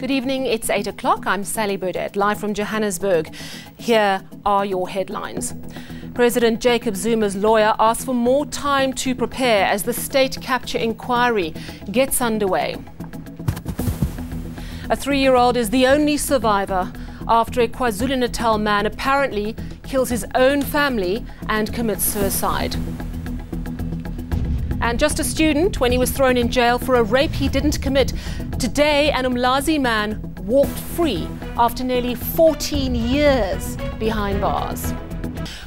Good evening, it's 8 o'clock. I'm Sally Burdett, live from Johannesburg. Here are your headlines. President Jacob Zuma's lawyer asks for more time to prepare as the state capture inquiry gets underway. A 3-year-old is the only survivor after a KwaZulu-Natal man apparently kills his own family and commits suicide. And just a student when he was thrown in jail for a rape he didn't commit. Today, an Umlazi man walked free after nearly 14 years behind bars.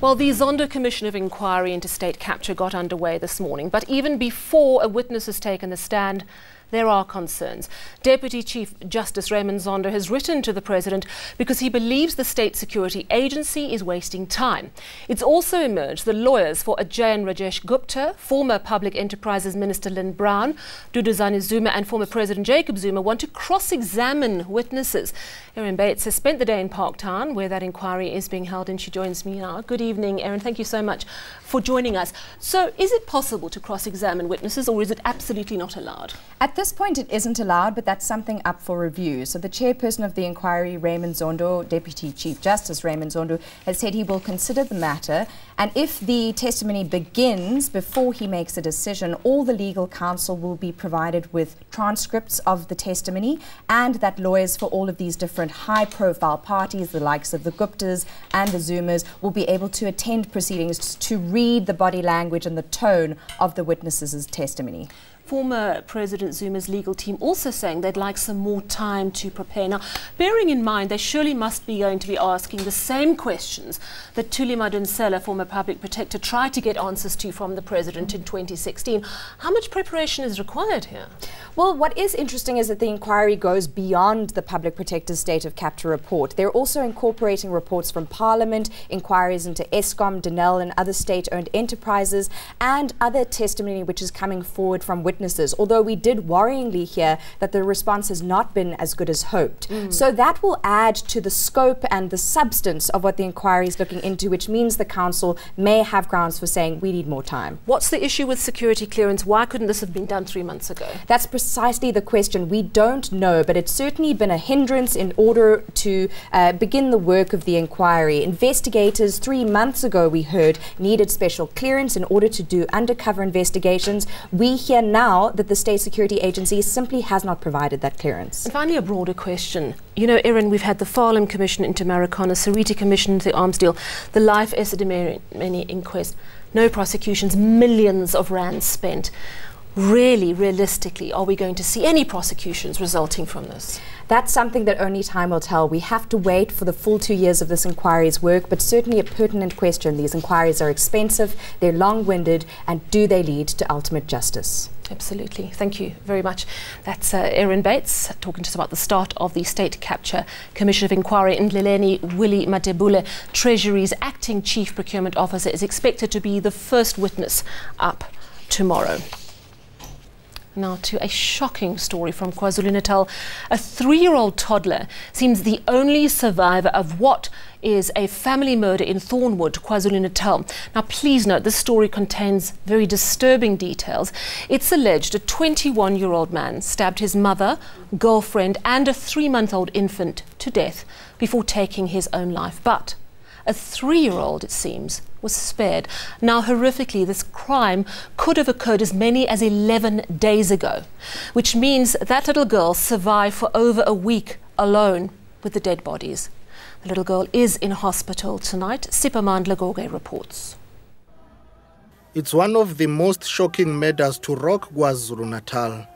Well, the Zondo Commission of Inquiry into State Capture got underway this morning, but even before a witness has taken the stand, there are concerns. Deputy Chief Justice Raymond Zondo has written to the President because he believes the State Security Agency is wasting time. It's also emerged the lawyers for Ajay and Rajesh Gupta, former Public Enterprises Minister Lynn Brown, Duduzane Zuma and former President Jacob Zuma want to cross-examine witnesses. Erin Bates has spent the day in Parktown where that inquiry is being held and she joins me now. Good evening, Erin. Thank you so much for joining us. So is it possible to cross-examine witnesses or is it absolutely not allowed? At this point, it isn't allowed, but that's something up for review. So the chairperson of the inquiry, Raymond Zondo, Deputy Chief Justice Raymond Zondo, has said he will consider the matter. And if the testimony begins before he makes a decision, all the legal counsel will be provided with transcripts of the testimony, and that lawyers for all of these different high-profile parties, the likes of the Guptas and the Zumas, will be able to attend proceedings to read the body language and the tone of the witnesses' testimony. Former President Zuma's legal team also saying they'd like some more time to prepare. Now, bearing in mind they surely must be going to be asking the same questions that Thuli Madonsela, former public protector, tried to get answers to from the President in 2016. How much preparation is required here? Well, what is interesting is that the inquiry goes beyond the Public Protector's State of Capture report. They're also incorporating reports from Parliament, inquiries into Eskom, Denel and other state-owned enterprises, and other testimony which is coming forward from witnesses, although we did worryingly hear that the response has not been as good as hoped. So that will add to the scope and the substance of what the inquiry is looking into, which means the council may have grounds for saying we need more time. What's the issue with security clearance? Why couldn't this have been done 3 months ago? That's precisely the question. We don't know, but it's certainly been a hindrance in order to begin the work of the inquiry. Investigators 3 months ago, we heard, needed special clearance in order to do undercover investigations. We hear now that the State Security Agency simply has not provided that clearance. And finally, a broader question. You know, Erin, we've had the Farlam Commission into Marikana, Sariti Commission into the arms deal, the Life Esidimeni inquest, no prosecutions, millions of rands spent. Really, realistically, are we going to see any prosecutions resulting from this? That's something that only time will tell. We have to wait for the full 2 years of this inquiry's work, but certainly a pertinent question. These inquiries are expensive, they're long-winded, and do they lead to ultimate justice? Absolutely. Thank you very much. That's Erin Bates talking to us about the start of the State Capture Commission of Inquiry. In Ndleleni, Willie Matebule, Treasury's acting Chief Procurement Officer, is expected to be the first witness up tomorrow. Now to a shocking story from KwaZulu-Natal. A 3-year-old toddler seems the only survivor of what is a family murder in Thornwood, KwaZulu-Natal. Now please note, this story contains very disturbing details. It's alleged a 21-year-old man stabbed his mother, girlfriend and a 3-month-old infant to death before taking his own life. But a 3-year-old, it seems, was spared. Now, horrifically, this crime could have occurred as many as 11 days ago, which means that little girl survived for over a week alone with the dead bodies. The little girl is in hospital tonight. Sipamandla Goge reports. It's one of the most shocking murders to rock KwaZulu-Natal.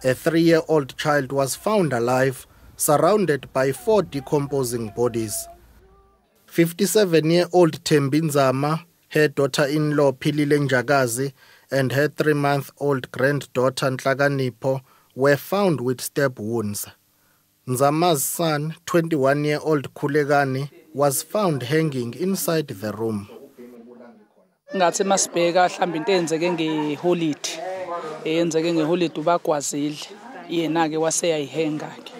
A 3-year-old child was found alive, surrounded by 4 decomposing bodies. 57-year-old Thembi Nzama, her daughter-in-law Philile Njagazi, and her 3-month-old granddaughter Nhlakanipho were found with stab wounds. Nzama's son, 21-year-old Khulekani, was found hanging inside the room. Ngathi masibheka mhlawumbe into enzeke ngeholiday eyenzeke ngeholiday ubakwazile yena ke waseyayihenga ke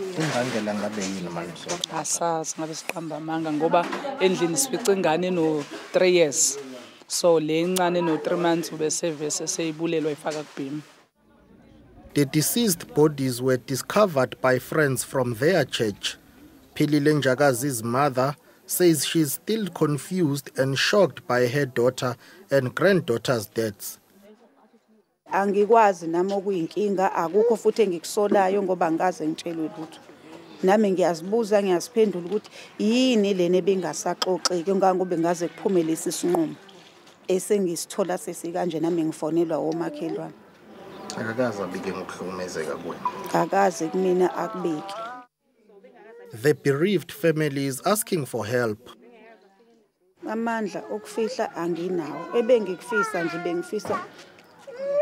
Ingangela ngabe yini manje asazi ngabe siqamba amanga ngoba endlini sifica ingane no 3 years so le incane no 3 months ube service seyibulelwa ifaka kubhima. The deceased bodies were discovered by friends from their church. Philile Njagazi's mother says she's still confused and shocked by her daughter and granddaughter's deaths. Angikwazi nami okuyinkinga akukho futhi engikusolayo ngoba ngaze ngitshelwe lutho. Nami ngiyazibuza ngiyaziphendula ukuthi yini lena ebingasaxoxeki ngangobe ngaze kuphumele isinqumo esengisithola sesikanje nami ngifonelwa omakhelwane. Akakaze abike ngokuhlukumezeka kuwena. Akaze kumina akubiki. The bereaved family is asking for help. Amandla okufihla anginawo. Ebengikufisa nje bengifisa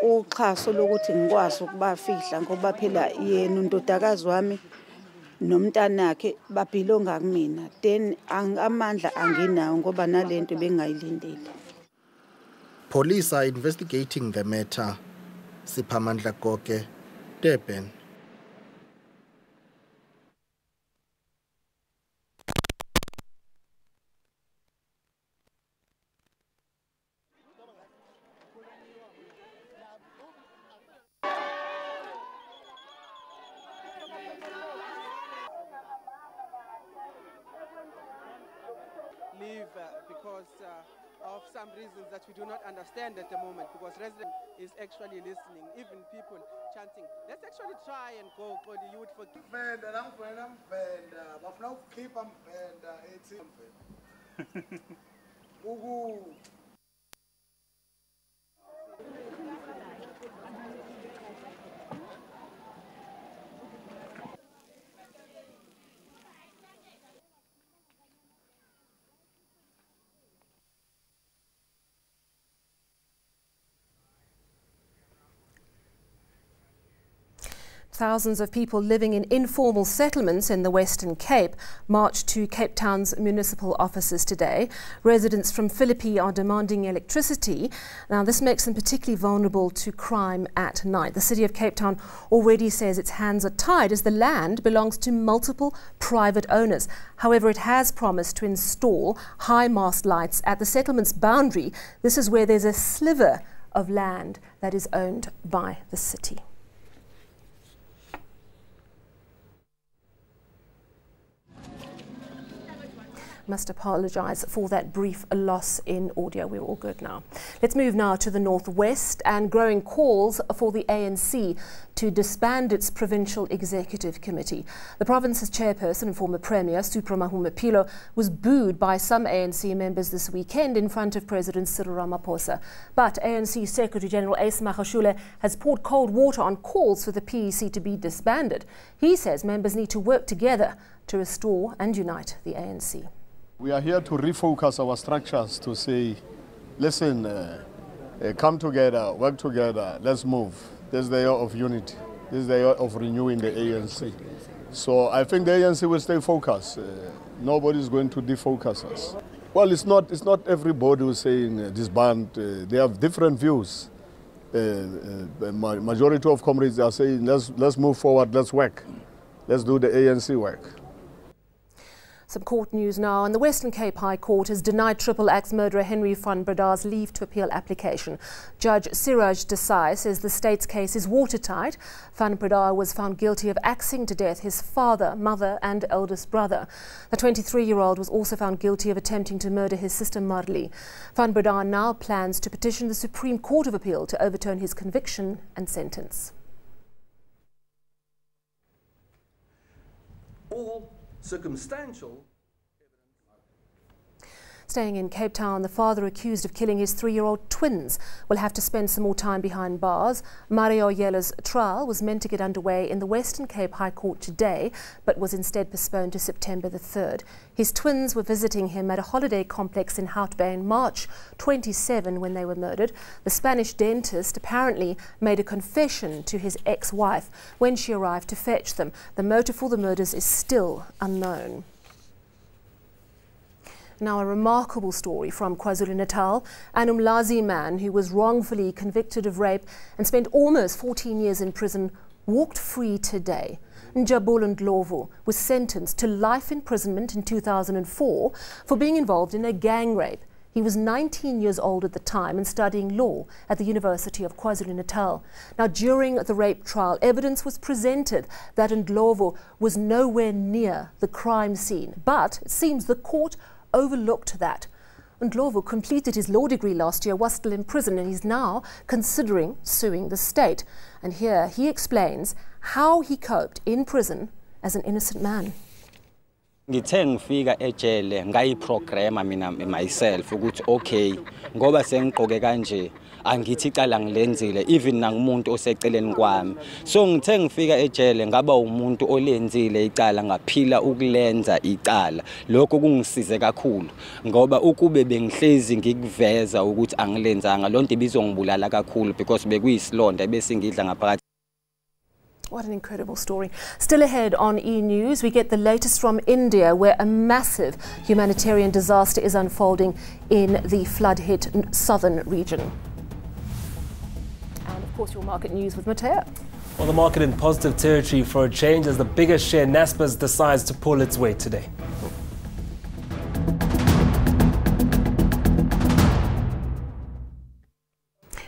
uxhaso lokuthi ngikwazi ukubafihla ngoba phela yena undodakazi wami nomntanakhe babhilonga kumina. Then amandla anginawo ngoba nalento bengayilindele. Police are investigating the matter. Siphamandla Goke, Durban. Leave because of some reasons that we do not understand at the moment, because resident is actually listening, even people chanting. Let's actually try and go for the youth for Thousands of people living in informal settlements in the Western Cape marched to Cape Town's municipal offices today. Residents from Philippi are demanding electricity. Now, this makes them particularly vulnerable to crime at night. The city of Cape Town already says its hands are tied as the land belongs to multiple private owners. However, it has promised to install high mast lights at the settlement's boundary. This is where there's a sliver of land that is owned by the city. Must apologise for that brief loss in audio. We're all good now. Let's move now to the northwest and growing calls for the ANC to disband its provincial executive committee. The province's chairperson and former premier, Supra Mahumapelo, was booed by some ANC members this weekend in front of President Cyril Ramaphosa. But ANC Secretary General Ace Magashule has poured cold water on calls for the PEC to be disbanded. He says members need to work together to restore and unite the ANC. We are here to refocus our structures to say, listen, come together, work together, let's move. This is the year of unity. This is the year of renewing the ANC. So I think the ANC will stay focused. Nobody is going to defocus us. Well, it's not everybody who's saying disband. They have different views. The majority of comrades are saying, let's move forward, let's work. Let's do the ANC work. Some court news now. And the Western Cape High Court has denied triple axe murderer Henry van Breda's leave to appeal application. Judge Siraj Desai says the state's case is watertight. Van Breda was found guilty of axing to death his father, mother and eldest brother. The 23-year-old was also found guilty of attempting to murder his sister Marley. Van Breda now plans to petition the Supreme Court of Appeal to overturn his conviction and sentence. All circumstantial. Staying in Cape Town, the father accused of killing his 3-year-old twins will have to spend some more time behind bars. Mario Yella's trial was meant to get underway in the Western Cape High Court today, but was instead postponed to September the 3rd. His twins were visiting him at a holiday complex in Hout Bay in March 27 when they were murdered. The Spanish dentist apparently made a confession to his ex-wife when she arrived to fetch them. The motive for the murders is still unknown. Now, a remarkable story from KwaZulu-Natal. An Umlazi man who was wrongfully convicted of rape and spent almost 14 years in prison walked free today. Njabul Ndlovu was sentenced to life imprisonment in 2004 for being involved in a gang rape. He was 19 years old at the time and studying law at the University of KwaZulu-Natal. Now, during the rape trial, evidence was presented that Ndlovu was nowhere near the crime scene. But it seems the court overlooked that. Ndlovu completed his law degree last year, was still in prison, and he's now considering suing the state. And here he explains how he coped in prison as an innocent man. Ngithe ngifika ejele ngayiprograma mina myself ukuthi okay ngoba sengigqoke kanje angithi icala ngilenzile even nangumuntu oseceleni kwami so ngithe ngifika ejele ngaba umuntu olenzile icala ngaphila ukulenza icala lokho kungisize kakhulu ngoba ukube bengihlezi ngikuveza ukuthi angilenzanga lonto ibizongibulala kakhulu because bekuyisilonda bese ngidla ngaphakathi. What an incredible story. Still ahead on eNews, we get the latest from India, where a massive humanitarian disaster is unfolding in the flood-hit southern region. And of course, your market news with Mateo. Well, the market in positive territory for a change as the biggest share, Naspers, decides to pull its weight today.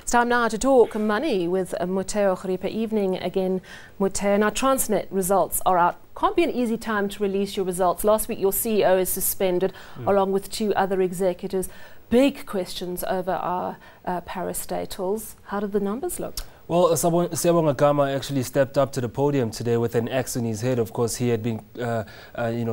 It's time now to talk money with Mateo Kharipa. Evening again, Mateo. Now, Transnet results are out. Can't be an easy time to release your results. Last week, your CEO is suspended along with 2 other executives. Big questions over our parastatals. How did the numbers look? Well, Siyabonga Gama actually stepped up to the podium today with an axe in his head. Of course, he had been,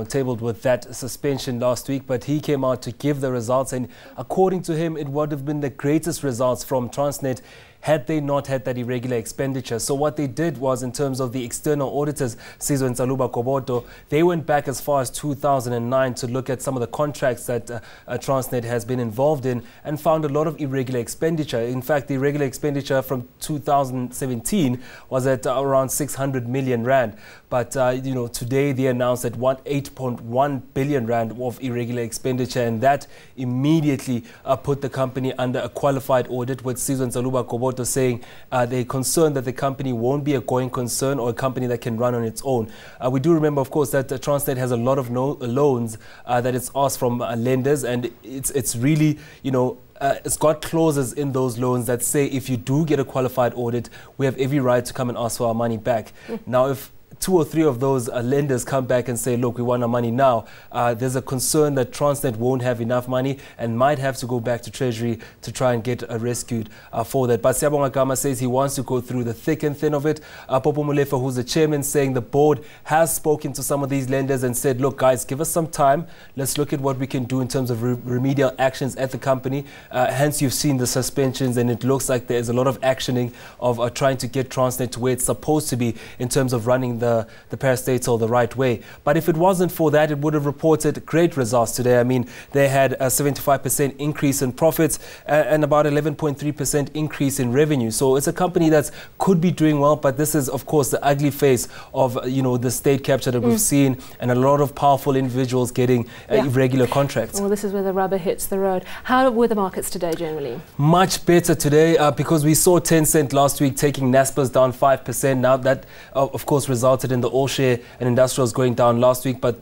tabled with that suspension last week, but he came out to give the results, and according to him, it would have been the greatest results from Transnet had they not had that irregular expenditure. So what they did was, in terms of the external auditors, Sizwe and Saluba Koboto, they went back as far as 2009 to look at some of the contracts that Transnet has been involved in and found a lot of irregular expenditure. In fact, the irregular expenditure from 2017 was at around 600 million rand. But, today they announced that 8.1 billion rand of irregular expenditure, and that immediately put the company under a qualified audit, with Sizwe and Saluba Koboto saying they're concerned that the company won't be a going concern or a company that can run on its own. We do remember, of course, that Transnet has a lot of loans that it's asked from lenders, and it's really, it's got clauses in those loans that say if you do get a qualified audit, we have every right to come and ask for our money back. Now, if 2 or 3 of those lenders come back and say, look, we want our money now, there's a concern that Transnet won't have enough money and might have to go back to Treasury to try and get rescued for that. But Siyabonga Gama says he wants to go through the thick and thin of it. Popo Molefe, who's the chairman, saying the board has spoken to some of these lenders and said, look, guys, give us some time. Let's look at what we can do in terms of remedial actions at the company. Hence, you've seen the suspensions, and it looks like there's a lot of actioning of trying to get Transnet to where it's supposed to be in terms of running the parastatal the right way. But if it wasn't for that, it would have reported great results today. I mean, they had a 75% increase in profits and about 11.3% increase in revenue. So it's a company that could be doing well, but this is, of course, the ugly face of, the state capture that we've seen, and a lot of powerful individuals getting irregular contracts. Well, this is where the rubber hits the road. How were the markets today generally? Much better today because we saw Tencent last week taking Naspers down 5%. Now that, of course, resulted in the all-share and industrials going down last week, but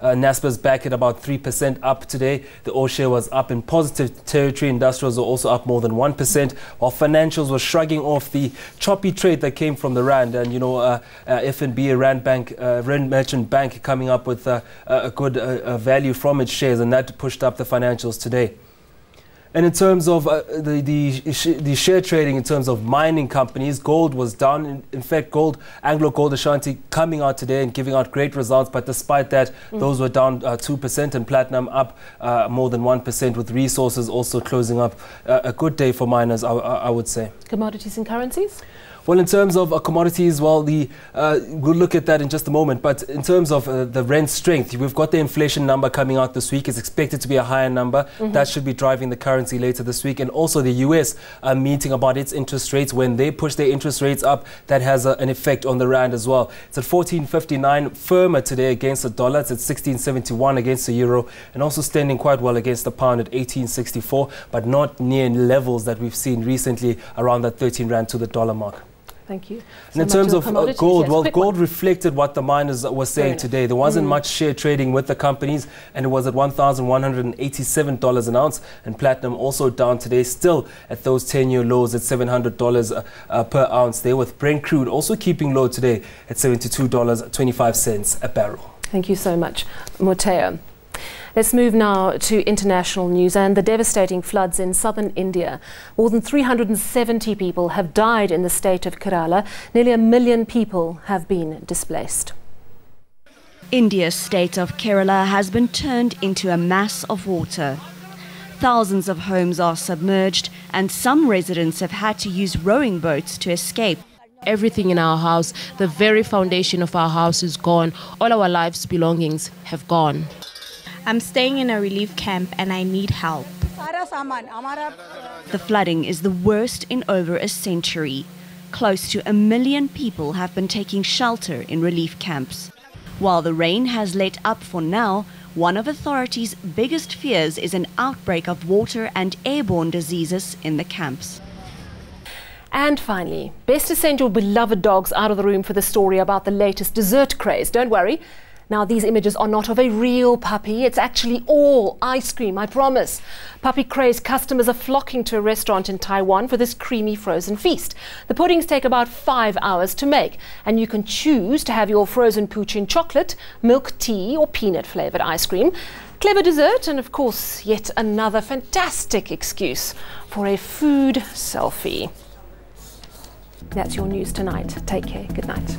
Naspers back at about 3% up today. The all-share was up in positive territory. Industrials are also up more than 1%, while financials were shrugging off the choppy trade that came from the rand. And FNB, a Rand Merchant Bank, coming up with a good value from its shares, and that pushed up the financials today. And in terms of the share trading, in terms of mining companies, gold was down. In fact, Anglo Gold Ashanti coming out today and giving out great results. But despite that, those were down 2%, and platinum up more than 1%, with resources also closing up a good day for miners, I would say. Commodities and currencies? Well, in terms of commodities, well, we'll look at that in just a moment. But in terms of the rand strength, we've got the inflation number coming out this week. It's expected to be a higher number. That should be driving the currency later this week. And also the US meeting about its interest rates. When they push their interest rates up, that has an effect on the rand as well. It's at 14.59, firmer today against the dollar. It's at 16.71 against the euro, and also standing quite well against the pound at 18.64, but not near levels that we've seen recently around that 13 rand to the dollar mark. Thank you. And in terms of gold, well, gold reflected what the miners were saying today. There wasn't much share trading with the companies, and it was at $1,187 an ounce. And platinum also down today, still at those 10-year lows at $700 per ounce there, with Brent crude also keeping low today at $72.25 a barrel. Thank you so much, Moteo. Let's move now to international news and the devastating floods in southern India. More than 370 people have died in the state of Kerala. Nearly 1 million people have been displaced. India's state of Kerala has been turned into a mass of water. Thousands of homes are submerged and some residents have had to use rowing boats to escape. Everything in our house, the very foundation of our house is gone. All our life's belongings have gone. I'm staying in a relief camp and I need help. The flooding is the worst in over a century. Close to 1 million people have been taking shelter in relief camps. While the rain has let up for now, one of authorities' biggest fears is an outbreak of water and airborne diseases in the camps. And finally, best to send your beloved dogs out of the room for the story about the latest dessert craze. Don't worry. Now, these images are not of a real puppy. It's actually all ice cream, I promise. Puppy craze customers are flocking to a restaurant in Taiwan for this creamy frozen feast. The puddings take about 5 hours to make, and you can choose to have your frozen pooch in chocolate, milk tea or peanut-flavoured ice cream. Clever dessert and, of course, yet another fantastic excuse for a food selfie. That's your news tonight. Take care. Good night.